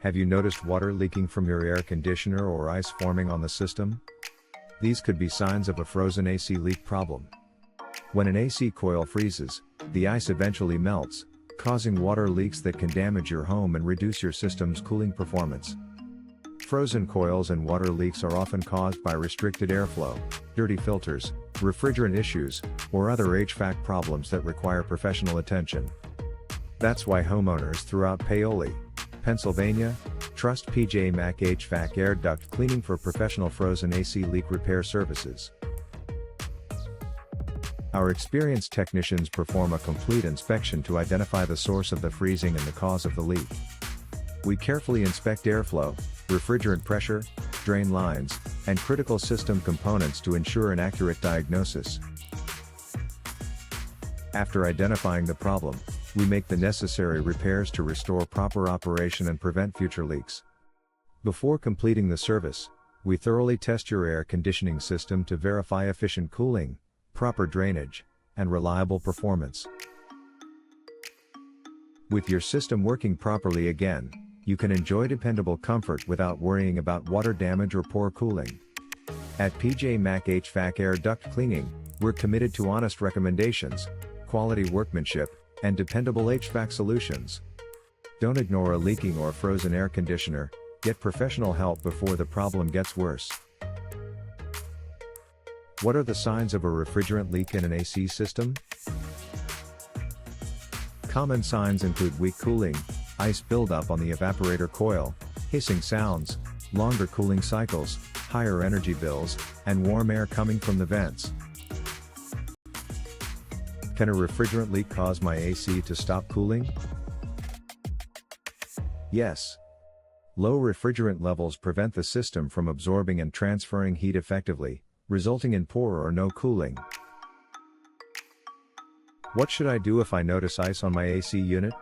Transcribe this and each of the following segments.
Have you noticed water leaking from your air conditioner or ice forming on the system? These could be signs of a frozen AC leak problem. When an AC coil freezes, the ice eventually melts, causing water leaks that can damage your home and reduce your system's cooling performance. Frozen coils and water leaks are often caused by restricted airflow, dirty filters, refrigerant issues, or other HVAC problems that require professional attention. That's why homeowners throughout Paoli, Pennsylvania, trust PJ Mac HVAC air duct cleaning for professional frozen AC leak repair services. Our experienced technicians perform a complete inspection to identify the source of the freezing and the cause of the leak. We carefully inspect airflow, refrigerant pressure, drain lines, and critical system components to ensure an accurate diagnosis. After identifying the problem, we make the necessary repairs to restore proper operation and prevent future leaks. Before completing the service, we thoroughly test your air conditioning system to verify efficient cooling, proper drainage, and reliable performance. With your system working properly again, you can enjoy dependable comfort without worrying about water damage or poor cooling. At PJ Mac HVAC Air Duct Cleaning, we're committed to honest recommendations, quality workmanship, and dependable HVAC solutions. Don't ignore a leaking or frozen air conditioner, get professional help before the problem gets worse. What are the signs of a refrigerant leak in an AC system? Common signs include weak cooling, ice buildup on the evaporator coil, hissing sounds, longer cooling cycles, higher energy bills, and warm air coming from the vents. Can a refrigerant leak cause my AC to stop cooling? Yes. Low refrigerant levels prevent the system from absorbing and transferring heat effectively, resulting in poor or no cooling. What should I do if I notice ice on my AC unit?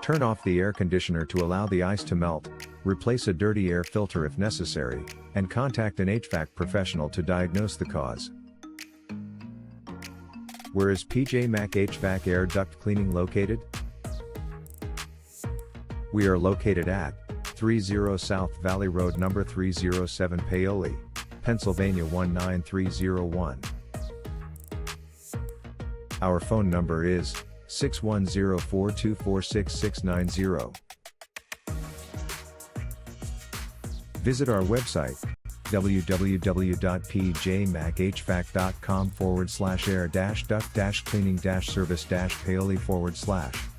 Turn off the air conditioner to allow the ice to melt, replace a dirty air filter if necessary, and contact an HVAC professional to diagnose the cause. Where is PJ Mac HVAC Air Duct Cleaning located? We are located at 30 South Valley Road number 307 Paoli, Pennsylvania 19301. Our phone number is 610-424-6690. Visit our website, www.pjmachvac.com/air-duct-cleaning-service-paoli/.